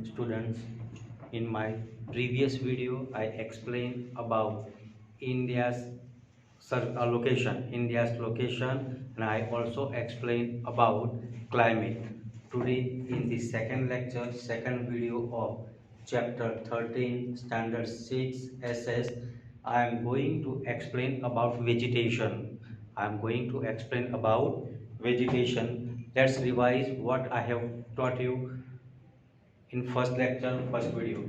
students. In my previous video, I explained about India's location, and I also explained about climate. Today, in the second lecture, second video of chapter 13, standard 6 SS, I am going to explain about vegetation. I am going to explain about vegetation. Let's revise what I have taught you in first lecture, first video.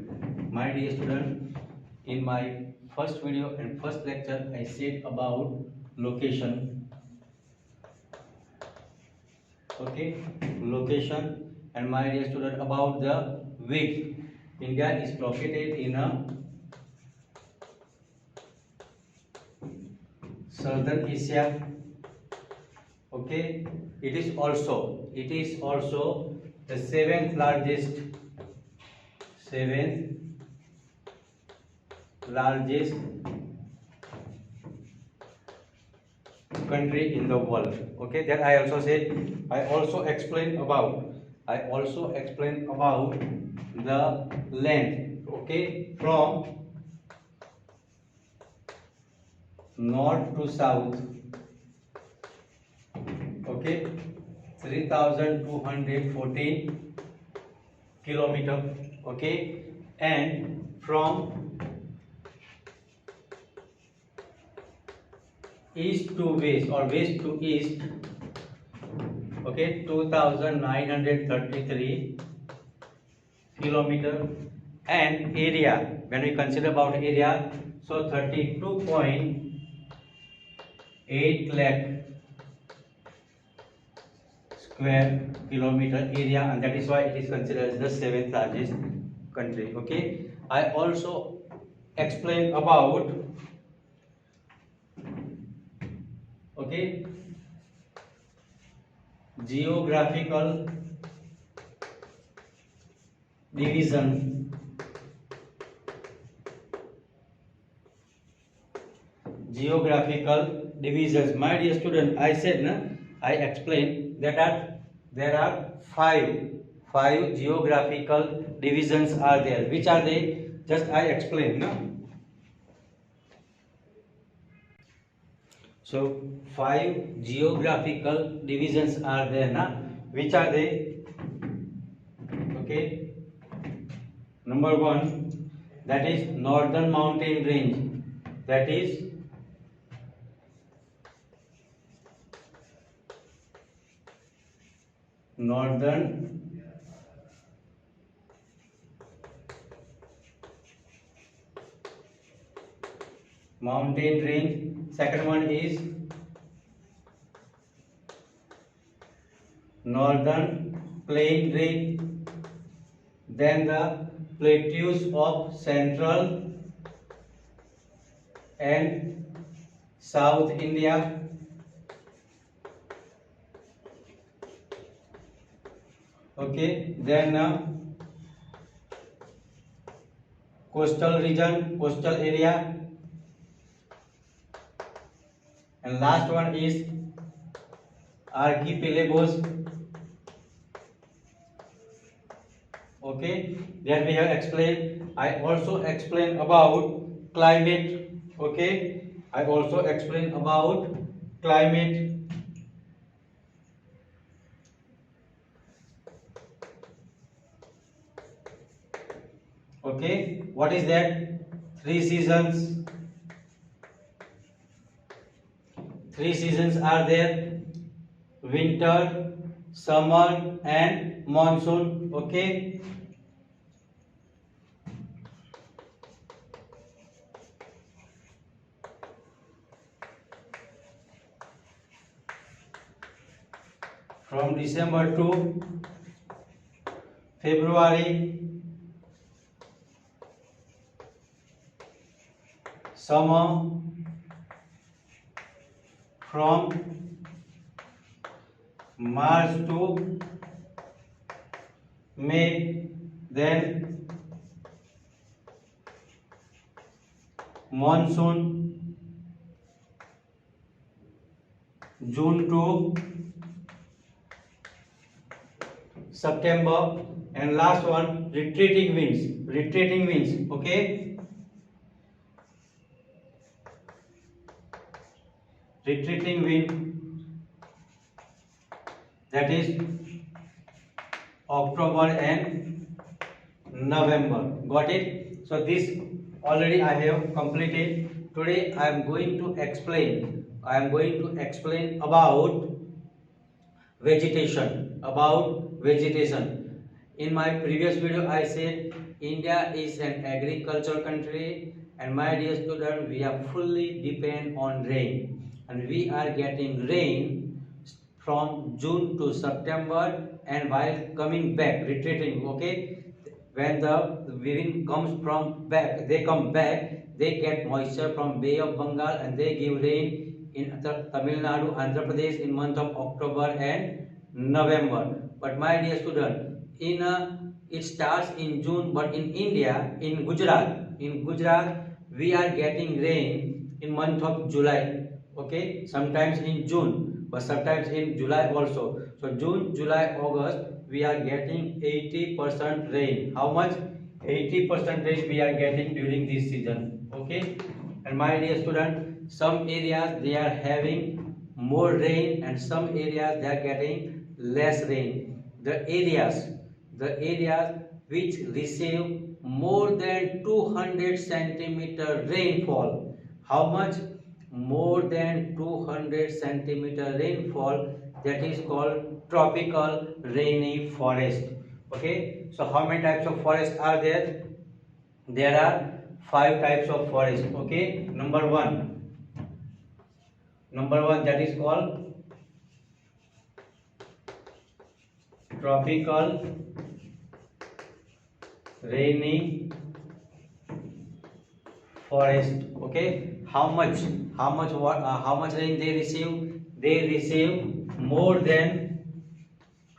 My dear student, in my first video and first lecture, I said about location. Okay, location, and my dear student, about the width. India is located in a southern Asia. Okay, it is also the seventh largest country in the world. Okay, that I also said. I also explained about the length. Okay, from north to south. Okay, 3,214 kilometer. Okay, and from east to west or west to east, okay, 2,933 kilometer. And area, when we consider about area, so 32.8 lakh square kilometer area, and that is why it is considered as the seventh largest country. Okay, I also explained about, okay, geographical division. Geographical divisions. My dear student, I said, I explained that there are five geographical divisions are there. Which are they? Just I explained. So 5 geographical divisions are there. Which are they? Okay. Number 1, that is northern mountain range. That is northern mountain range. Second one is northern plain range. Then the plateaus of central and South India. Okay, then coastal region, coastal area, and last one is archipelagos. Okay, that we have explained. I also explained about climate. Okay, I also explained about climate. Okay, what is that? 3 seasons. 3 seasons are there: winter, summer, and monsoon. Okay. From December to February, summer. From March to May, then monsoon. June to September, And last one, retreating winds. Retreating winds. Okay. Retreating wind, that is October and November. Got it? So this already I have completed. Today I am going to explain. About vegetation. In my previous video I said India is an agricultural country, and my dear student, we are fully depend on rain, and we are getting rain from June to September, and while coming back, retreating, okay, when the wind comes from back, they get moisture from Bay of Bengal, and they give rain in Tamil Nadu, Andhra Pradesh in month of October and November. But my dear student, it starts in June, but in India, in Gujarat, we are getting rain in month of July. Okay, sometimes in June, but sometimes in July also. So June, July, August, we are getting 80% rain. How much? 80% rain we are getting during this season. Okay, and my dear student, some areas they are having more rain, and some areas they are getting less rain. The areas which receive more than 200 centimeter rainfall. How much? More than 200 centimeter rainfall, that is called tropical rainy forest. Okay, so how many types of forests are there? There are 5 types of forest. Okay, number one, that is called tropical rainy forest. Okay, how much rain they receive? They receive more than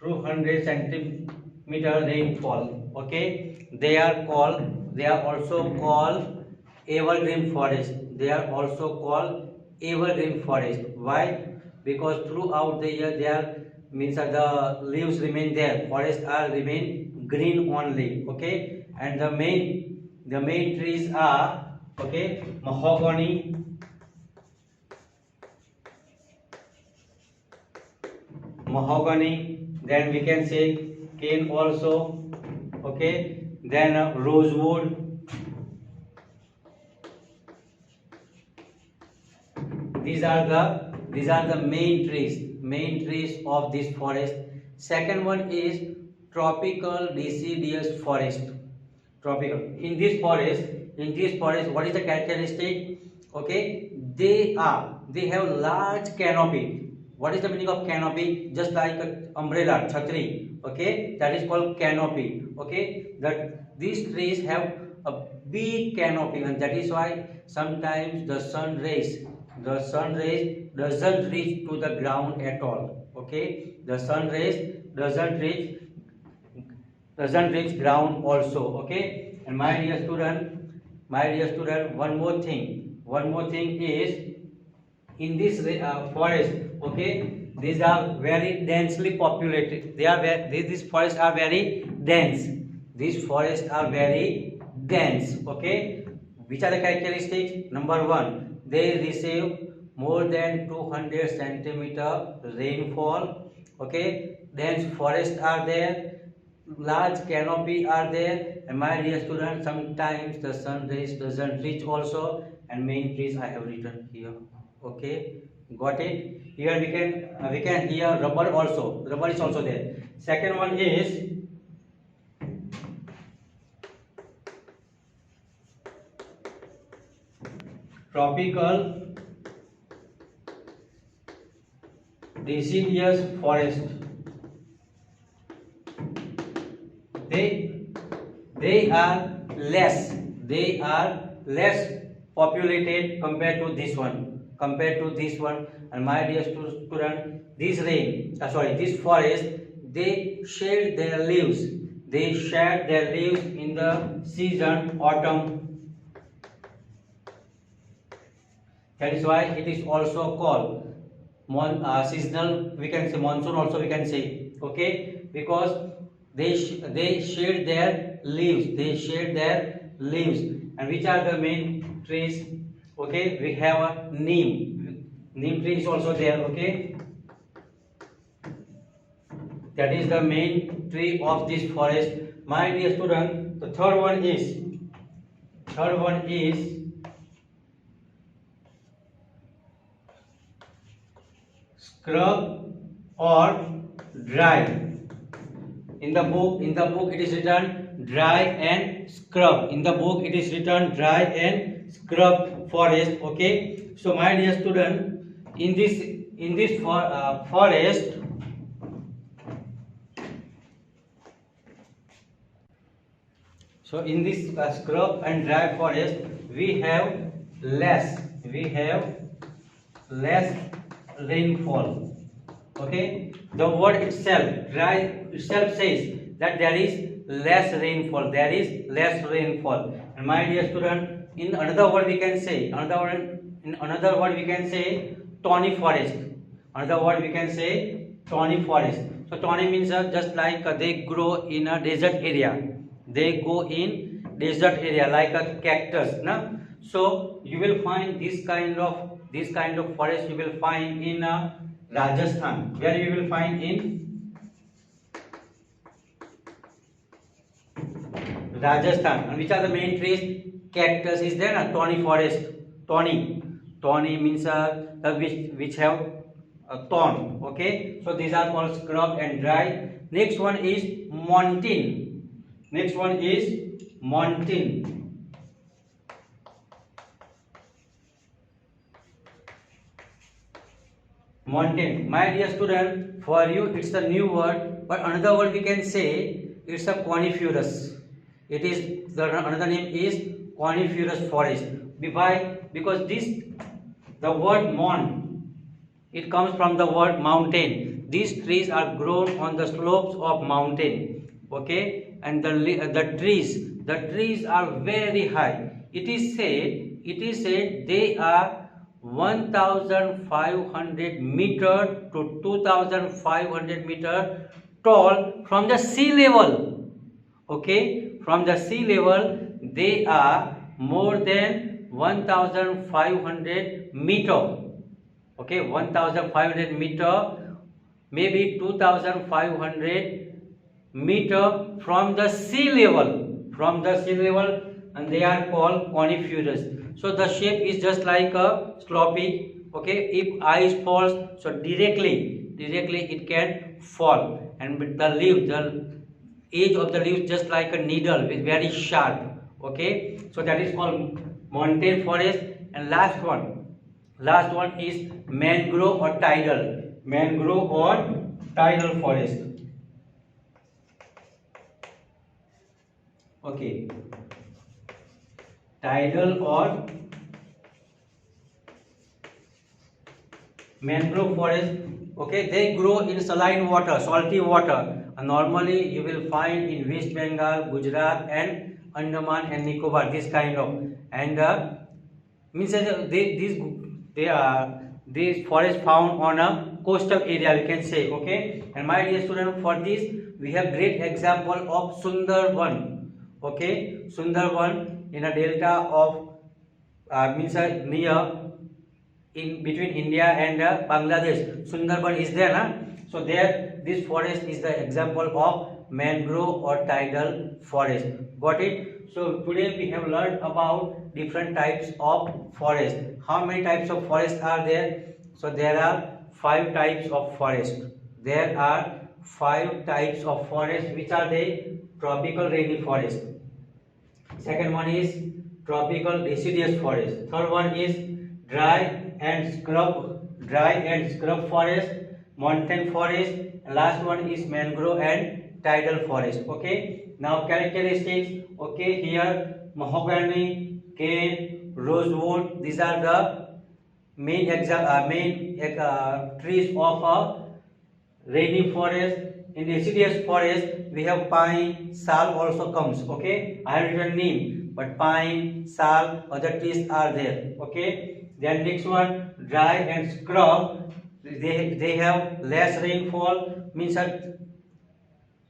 200 centimeter rainfall. Okay, they are also called evergreen forest. Why? Because throughout the year they are, means the leaves remain there, forests are remain green only. Okay, and the main trees are, okay, mahogany, then we can say cane also. Okay, then rosewood. These are the main trees of this forest. Second one is tropical deciduous forest. Tropical, in this forest what is the characteristic? Okay, they have large canopy. What is the meaning of canopy? Just like a umbrella, chhatri. Okay, that is called canopy. Okay, that these trees have a big canopy, and that is why sometimes the sun rays doesn't reach to the ground at all. Okay, the sun rays doesn't reach ground also. Okay, and my dear student, one more thing is, in this forest, okay, these are very densely populated. These forests are very dense. Okay, which are the characteristics? Number one, they receive more than 200 centimeter rainfall. Okay, dense forests are there, large canopy are there, and my dear students, sometimes the sun rays doesn't reach also, and main trees I have written here. Okay, got it? Here we can hear rubber also. Rubber is also there. Second one is tropical deciduous forest. They are less populated compared to this one. And my dear student, this forest, they shed their leaves in the season autumn. That is why it is also called seasonal. We can say monsoon also, we can say. Okay, because they shed their leaves. They shed their leaves. And which are the main trees? Okay, we have a neem. Neem tree is also there. Okay, that is the main tree of this forest. My dear student, the third one is scrub or dry. In the book it is written dry and scrub. In the book it is written dry and scrub forest. Okay, so my dear student, in this forest, so in this scrub and dry forest, we have less rainfall. Okay, the word itself, dry itself, says that there is less rainfall. And my dear student, in another word we can say thorny forest. So thorny means just like they grow in a desert area. They go in desert area like a cactus, na? So you will find this kind of forest you will find in Rajasthan. Where you will find in Rajasthan. And which are the main trees? Cactus is there, na? Thorny forest. Thorny means which have a thorn. Okay, so these are called scrub and dry. Next one is mountain. Mountain. My dear student, for you it's a new word, but another word we can say it's a coniferous. Another name is coniferous forest. Why? Because the word mon, it comes from the word mountain. These trees are grown on the slopes of mountain. Okay, and the trees are very high. It is said they are 1,500 meter to 2,500 meter tall from the sea level. Okay, from the sea level they are more than 1,500 meter. Okay, 1,500 meter, maybe 2,500 meter from the sea level, and they are called coniferous. So the shape is just like a sloppy. Okay, if ice falls, so directly it can fall, and with the edge of the leaves just like a needle with very sharp. Okay, so that is called mountain forest. And last one is mangrove or tidal forest. Okay, tidal or mangrove forest. Okay, they grow in saline water, salty water. Normally you will find in West Bengal, Gujarat and Andaman and Nicobar this kind of. And means these forests found on a coastal area, we can say. Okay, and my dear student, for this we have great example of Sundarban. Okay, Sundarban in a delta of near in between India and Bangladesh. Sundarban is there, na? So there, this forest is the example of mangrove or tidal forest. Got it? So today we have learned about different types of forest. How many types of forest are there? So there are 5 types of forest. Which are they? Tropical rainy forest. Second one is tropical deciduous forest. Third one is dry and scrub forest, mountain forest. And last one is mangrove and tidal forest. Okay, now characteristics. Okay, here mahogany, cane, rosewood, these are the main trees of a rainy forest. In deciduous forest we have pine, sal also comes. Okay, I have written neem, but pine, sal, other trees are there. Okay, then next one, dry and scrub. They have less rainfall, means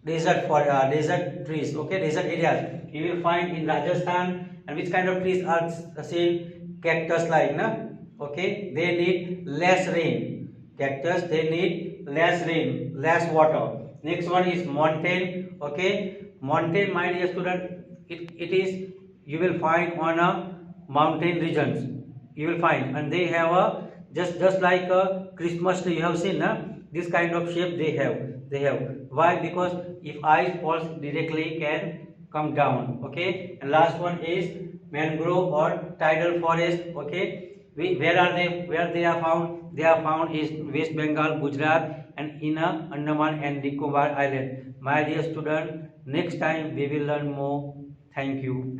desert trees, okay, desert areas you will find in Rajasthan. And which kind of trees are seen? Cactus like, na? Okay, they need less rain. Cactus, they need less rain, less water. Next one is mountain. Okay, mountain, my dear student, it is, you will find on a mountain regions. You will find, and they have a just like a Christmas tree. You have seen, na? This kind of shape they have. They have. Why? Because if ice falls directly, can come down. Okay. And last one is mangrove or tidal forest. Okay. Where are they? Where they are found? They are found is West Bengal, Gujarat, and in Andaman and Nicobar Island. My dear student, next time we will learn more. Thank you.